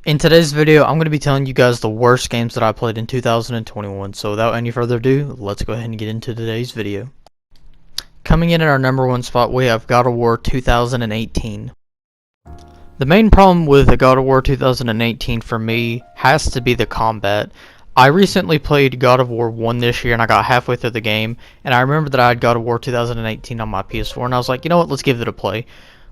In today's video, I'm going to be telling you guys the worst games that I played in 2021. So without any further ado, let's go ahead and get into today's video. Coming in at our number one spot, we have God of War 2018. The main problem with God of War 2018 for me has to be the combat. I recently played God of War 1 this year and I got halfway through the game, and I remember that I had God of War 2018 on my PS4 and I was like, you know what, let's give it a play.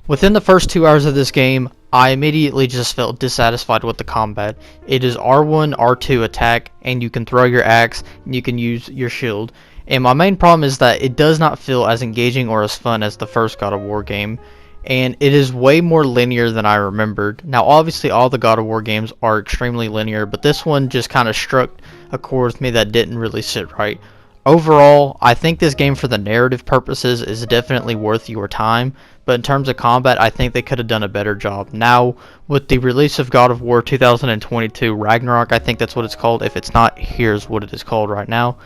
Within the first 2 hours of this game, I immediately just felt dissatisfied with the combat. It is R1, R2 attack, and you can throw your axe, and you can use your shield. And my main problem is that it does not feel as engaging or as fun as the first God of War game. And it is way more linear than I remembered. Now obviously all the God of War games are extremely linear, but this one just kind of struck a chord with me that didn't really sit right. Overall, I think this game for the narrative purposes is definitely worth your time, but in terms of combat, I think they could have done a better job. Now, with the release of God of War 2022 Ragnarok, I think that's what it's called. If it's not, here's what it is called right now.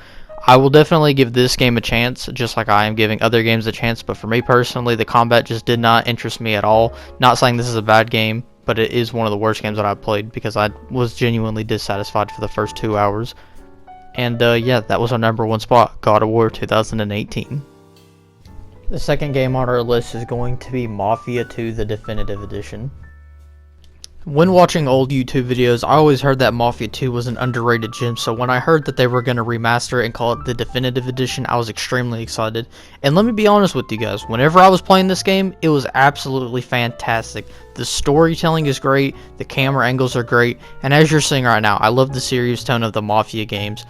I will definitely give this game a chance, just like I am giving other games a chance, but for me personally, the combat just did not interest me at all. Not saying this is a bad game, but it is one of the worst games that I've played because I was genuinely dissatisfied for the first 2 hours. And yeah, that was our number one spot, God of War 2018. The second game on our list is going to be Mafia 2 The Definitive Edition. When watching old YouTube videos, I always heard that Mafia 2 was an underrated gem, so when I heard that they were going to remaster it and call it the Definitive Edition, I was extremely excited. And let me be honest with you guys, whenever I was playing this game, it was absolutely fantastic. The storytelling is great, the camera angles are great, and as you're seeing right now, I love the serious tone of the Mafia games.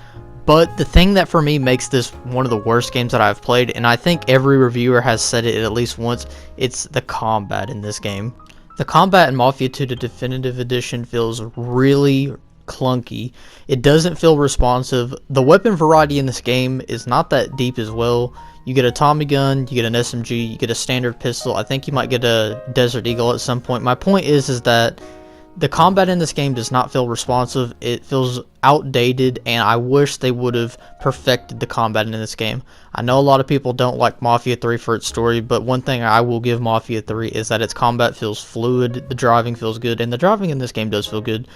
But the thing that for me makes this one of the worst games that I've played, and I think every reviewer has said it at least once, it's the combat in this game. The combat in Mafia 2 The Definitive Edition feels really clunky. It doesn't feel responsive. The weapon variety in this game is not that deep as well. You get a Tommy gun, you get an SMG, you get a standard pistol. I think you might get a Desert Eagle at some point. My point is that the combat in this game does not feel responsive. It feels outdated, and I wish they would have perfected the combat in this game. I know a lot of people don't like Mafia 3 for its story, but one thing I will give Mafia 3 is that its combat feels fluid, the driving feels good, and the driving in this game does feel good.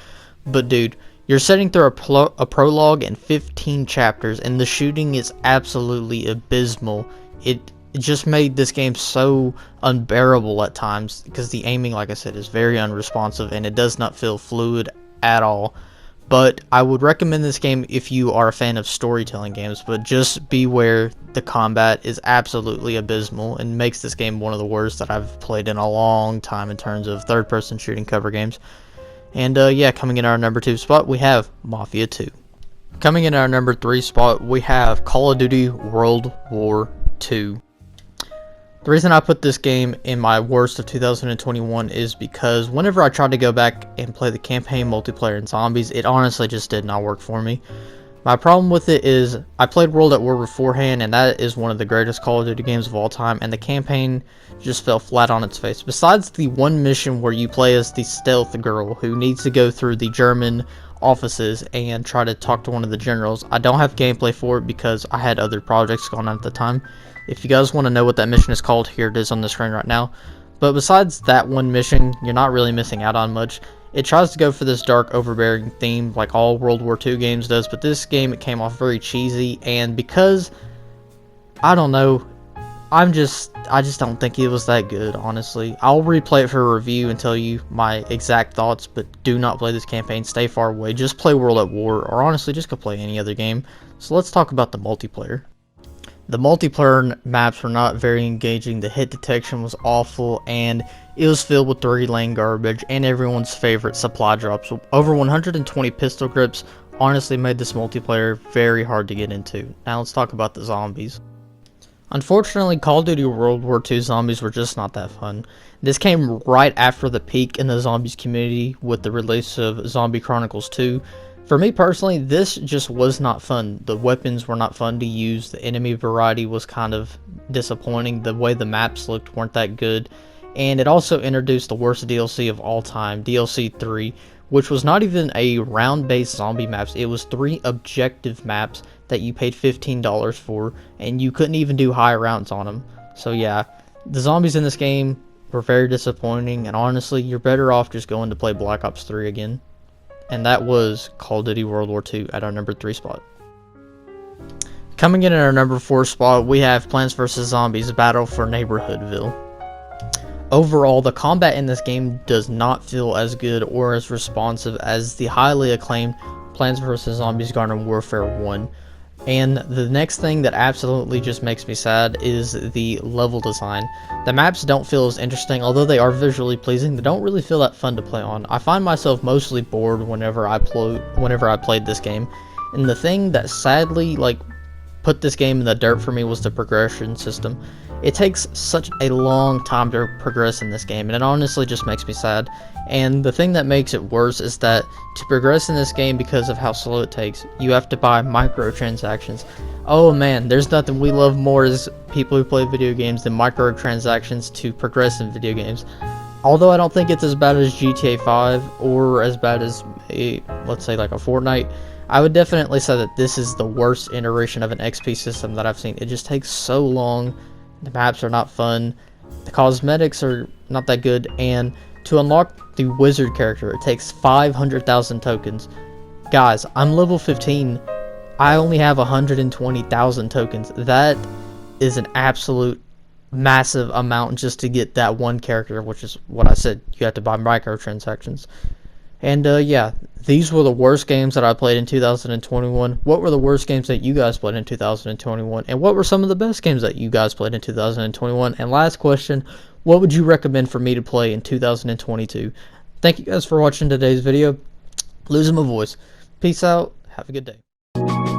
But dude, you're sitting through a prologue and 15 chapters, and the shooting is absolutely abysmal. It just made this game so unbearable at times because the aiming, like I said, is very unresponsive and it does not feel fluid at all. But I would recommend this game if you are a fan of storytelling games, but just beware, the combat is absolutely abysmal and makes this game one of the worst that I've played in a long time in terms of third-person shooting cover games. And yeah, coming in our number 2 spot, we have Mafia 2. Coming in our number 3 spot, we have Call of Duty World War II. The reason I put this game in my worst of 2021 is because whenever I tried to go back and play the campaign, multiplayer, and zombies, it honestly just did not work for me. My problem with it is I played World at War beforehand, and that is one of the greatest Call of Duty games of all time, and the campaign just fell flat on its face. Besides the one mission where you play as the stealth girl who needs to go through the German offices and try to talk to one of the generals, I don't have gameplay for it because I had other projects going on at the time. If you guys want to know what that mission is called, here it is on the screen right now. But besides that one mission, you're not really missing out on much. It tries to go for this dark, overbearing theme like all World War II games does, but this game, it came off very cheesy, and because, I don't know, I just don't think it was that good, honestly. I'll replay it for a review and tell you my exact thoughts, but do not play this campaign, stay far away, just play World at War, or honestly, just go play any other game. So let's talk about the multiplayer. The multiplayer maps were not very engaging, the hit detection was awful, and it was filled with 3-lane garbage and everyone's favorite supply drops. Over 120 pistol grips honestly made this multiplayer very hard to get into. Now let's talk about the zombies. Unfortunately, Call of Duty World War II zombies were just not that fun. This came right after the peak in the zombies community with the release of Zombie Chronicles 2. For me personally, this just was not fun. The weapons were not fun to use, the enemy variety was kind of disappointing, the way the maps looked weren't that good, and it also introduced the worst DLC of all time, DLC 3, which was not even a round-based zombie maps, it was 3 objective maps that you paid $15 for, and you couldn't even do high rounds on them. So yeah, the zombies in this game were very disappointing, and honestly, you're better off just going to play Black Ops 3 again. and that was Call of Duty World War II at our number 3 spot. Coming in at our number 4 spot, we have Plants vs. Zombies Battle for Neighborhoodville. Overall, the combat in this game does not feel as good or as responsive as the highly acclaimed Plants vs. Zombies Garden Warfare 1. And the next thing that absolutely just makes me sad is the level design. The maps don't feel as interesting, although they are visually pleasing. They don't really feel that fun to play on. I find myself mostly bored whenever I played this game. And the thing that sadly put this game in the dirt for me was the progression system. It takes such a long time to progress in this game, and it honestly just makes me sad. And the thing that makes it worse is that to progress in this game, because of how slow it takes, you have to buy microtransactions. Oh man, there's nothing we love more as people who play video games than microtransactions to progress in video games. Although I don't think it's as bad as GTA 5 or as bad as let's say like a Fortnite, I would definitely say that this is the worst iteration of an XP system that I've seen. It just takes so long. The maps are not fun, the cosmetics are not that good, and to unlock the wizard character, it takes 500,000 tokens. Guys, I'm level 15. I only have 120,000 tokens. That is an absolute massive amount just to get that one character, which is what I said. You have to buy microtransactions. And yeah, these were the worst games that I played in 2021. What were the worst games that you guys played in 2021? And what were some of the best games that you guys played in 2021? And last question, what would you recommend for me to play in 2022? Thank you guys for watching today's video. Losing my voice. Peace out. Have a good day.